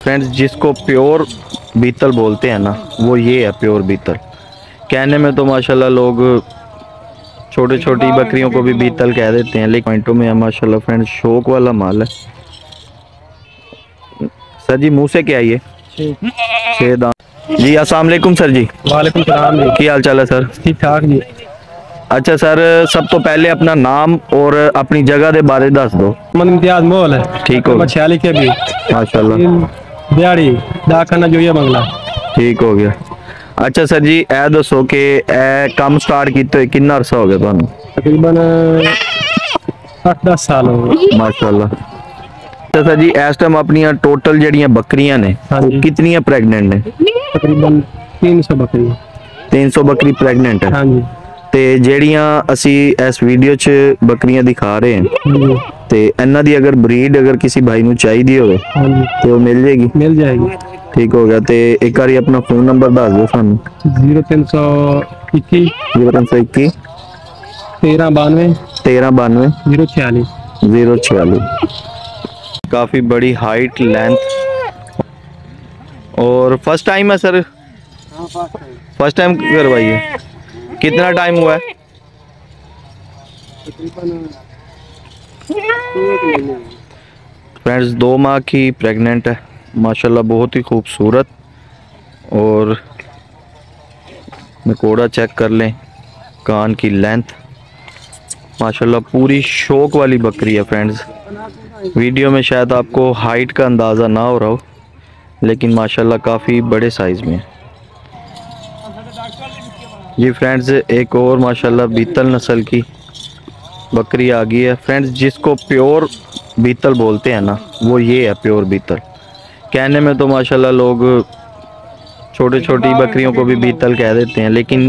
Friends, जिसको pure बीतल बोलते हैं ना, वो ये है प्योर बीतल। कहने में तो माशाल्लाह लोग छोटी छोटी बकरियों को भी बीतल कह देते हैं, लेकिन पॉइंटों में है माशाल्लाह फ्रेंड्स, शौक वाला माल है। सर जी, मुंह से क्या ये 6 दांत जी। अस्सलाम वालेकुम सर जी। वालेकुम सलाम जी। क्या हाल चाल है सर? ठीक ठाक जी। अच्छा सर, सब तो पहले अपना नाम और अपनी जगह के बारे दस दो। मोहम्मद इम्तियाज मोल है। ठीक हो, 46 के भी माशाल्लाह। दिहाड़ी डाकखाना जो ये बंगला। ठीक हो गया। अच्छा सर जी, ए दसो कि ए काम स्टार्ट किए कितना अरसा हो गया तुहानू? तकरीबन 8-10 साल हो गए माशाल्लाह। अच्छा सर जी, इस टाइम अपनी टोटल जड़ियां बकरियां ने कितनी प्रेगनेंट ने? तकरीबन 300 बकरी। 300 बकरी प्रेगनेंट है। हाँ जी। ते ਜਿਹੜੀਆਂ ਅਸੀਂ ਇਸ ਵੀਡੀਓ 'ਚ ਬੱਕਰੀਆਂ ਦਿਖਾ ਰਹੇ ਹਾਂ ਤੇ ਇਹਨਾਂ ਦੀ ਅਗਰ ਬਰੀਡ ਅਗਰ ਕਿਸੇ ਭਾਈ ਨੂੰ ਚਾਹੀਦੀ ਹੋਵੇ ਤੇ ਉਹ ਮਿਲ ਜਾਏਗੀ? मिल जाएगी। ठीक हो गया। ਤੇ ਇੱਕ ਵਾਰੀ ਆਪਣਾ ਫੋਨ ਨੰਬਰ ਦੱਸ ਦਿਓ ਸਾਨੂੰ। 0321 0321 1392 1392 046 046। काफी बड़ी हाइट लेंथ और फर्स्ट टाइम है सर? फर्स्ट टाइम करवाई है। कितना टाइम हुआ है? फ्रेंड्स, 2 माह की प्रेग्नेंट है माशाल्लाह, बहुत ही खूबसूरत। और नकोड़ा चेक कर लें, कान की लेंथ माशाल्लाह पूरी शौक वाली बकरी है। फ्रेंड्स, वीडियो में शायद आपको हाइट का अंदाज़ा ना हो रहा हो, लेकिन माशाल्लाह काफ़ी बड़े साइज़ में है जी। फ्रेंड्स, एक और माशाल्लाह बीतल नस्ल की बकरी आ गई है। फ्रेंड्स, जिसको प्योर बीतल बोलते हैं ना, वो ये है प्योर बीतल। कहने में तो माशाल्लाह लोग छोटी छोटी बकरियों को भी बीतल कह देते हैं, लेकिन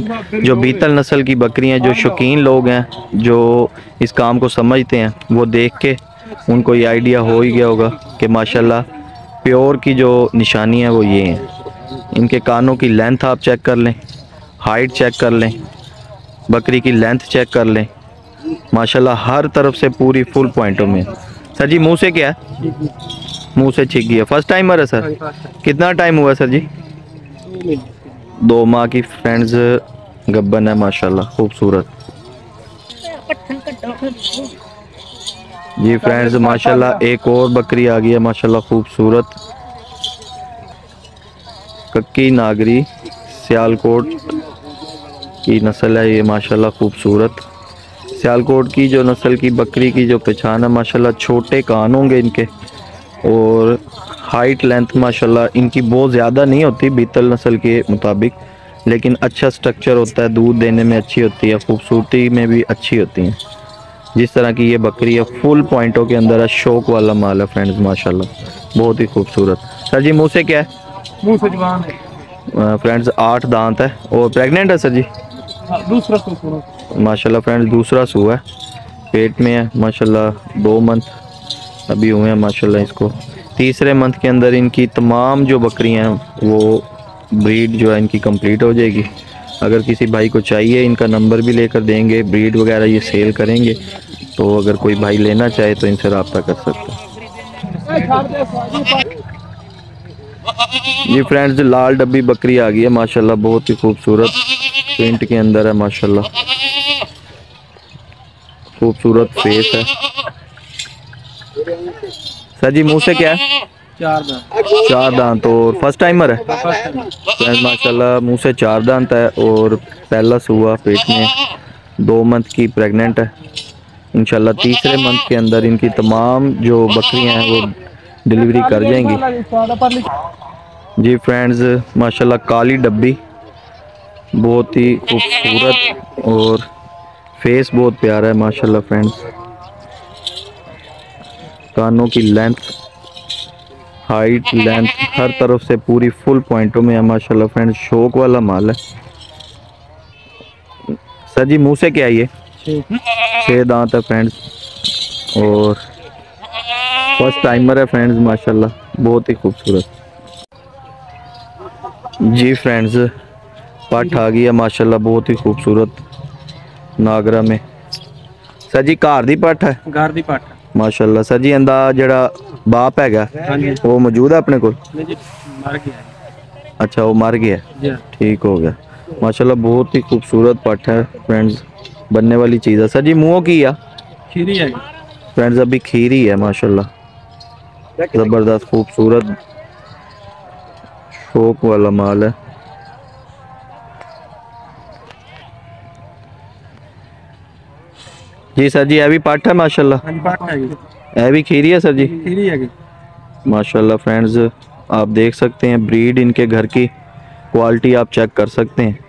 जो बीतल नस्ल की बकरियां, जो शौकीन लोग हैं, जो इस काम को समझते हैं, वो देख के उनको ये आइडिया हो ही गया होगा कि माशाल्लाह प्योर की जो निशानी है वो ये है। इनके कानों की लेंथ आप चेक कर लें, हाइट चेक कर लें, बकरी की लेंथ चेक कर लें, माशाल्लाह हर तरफ से पूरी फुल पॉइंटों में। सर जी, मुंह से क्या है? मुंह से छिक गई है। फर्स्ट टाइमर है सर? कितना टाइम हुआ सर जी? 2 माह की फ्रेंड्स गब्बन है माशाल्लाह, खूबसूरत जी। फ्रेंड्स, माशाल्लाह एक और बकरी आ गई है माशाल्लाह, खूबसूरत कक्की नागरी सियालकोट की नस्ल है ये माशाल्लाह, खूबसूरत। सियालकोट की जो नस्ल की बकरी की जो पहचान है माशाल्लाह, छोटे कान होंगे इनके और हाइट लेंथ माशाल्लाह इनकी बहुत ज़्यादा नहीं होती बीतल नस्ल के मुताबिक, लेकिन अच्छा स्ट्रक्चर होता है, दूध देने में अच्छी होती है, खूबसूरती में भी अच्छी होती हैं। जिस तरह की ये बकरी है, फुल पॉइंटों के अंदर है, शौक वाला माल है फ्रेंड्स माशाल्लाह, बहुत ही खूबसूरत। सर जी, मुँह से क्या है? मुँह से जवान है फ्रेंड्स, 8 दांत है और प्रेग्नेंट है सर जी? दूसरा सूआ माशाल्लाह फ्रेंड्स, दूसरा सूआ है, पेट में है माशाल्लाह, 2 मंथ अभी हुए हैं माशाल्लाह इसको। तीसरे मंथ के अंदर इनकी तमाम जो बकरियां हैं वो ब्रीड जो है इनकी कंप्लीट हो जाएगी। अगर किसी भाई को चाहिए, इनका नंबर भी लेकर देंगे, ब्रीड वगैरह ये सेल करेंगे, तो अगर कोई भाई लेना चाहे तो इनसे रब्ता कर सकते हैं जी। फ्रेंड्स, लाल डब्बी बकरी आ गई है माशाल्लाह, बहुत ही खूबसूरत प्रिंट के अंदर है माशाल्लाह, खूबसूरत फेस है। सर जी, मुंह से क्या है? 4 दांत और फर्स्ट टाइमर है फ्रेंड्स माशाल्लाह, मुंह से 4 दांत है और पहला सूआ पेट में, 2 मंथ की प्रेग्नेंट है। इंशाल्लाह तीसरे मंथ के अंदर इनकी तमाम जो बकरियां हैं वो डिलीवरी कर जाएंगी जी। फ्रेंड्स, माशाल्लाह काली डब्बी, बहुत ही खूबसूरत और फेस बहुत प्यारा है माशाल्लाह। फ्रेंड्स, कानों की लेंथ, हाइट, लेंथ हर तरफ से पूरी फुल पॉइंटों में है माशाल्लाह। फ्रेंड्स, शौक वाला माल है। सर जी, मुंह से क्या है ये? 6 दांत है फ्रेंड्स और फर्स्ट टाइमर है फ्रेंड्स माशाल्लाह, बहुत ही खूबसूरत जी। फ्रेंड्स, पट आ गई है माशाल्लाह, बहुत ही खूबसूरत नागरा में। सर जी, घर दी पट है? घर दी पट माशाल्लाह सर जी इंदा जड़ा बाप हैगा हाँ जी वो मौजूद है अपने को? नहीं जी मर गया है अच्छा वो मर गया, जी हाँ। ठीक हो गया। माशाल्लाह बहुत ही खूबसूरत पट है फ्रेंड्स, बनने वाली चीज़ है। सर जी मुँह की है खीरी है फ्रेंड्स, अभी खीरी है माशाल्लाह, ज़बरदस्त खूबसूरत शौक वाला माल है। जी सर जी, अभी पट है माशाल्लाह, हाँ जी पाट है अभी खीरी है सर जी। खीरी है माशाल्लाह फ्रेंड्स, आप देख सकते हैं ब्रीड इनके घर की क्वालिटी आप चेक कर सकते हैं।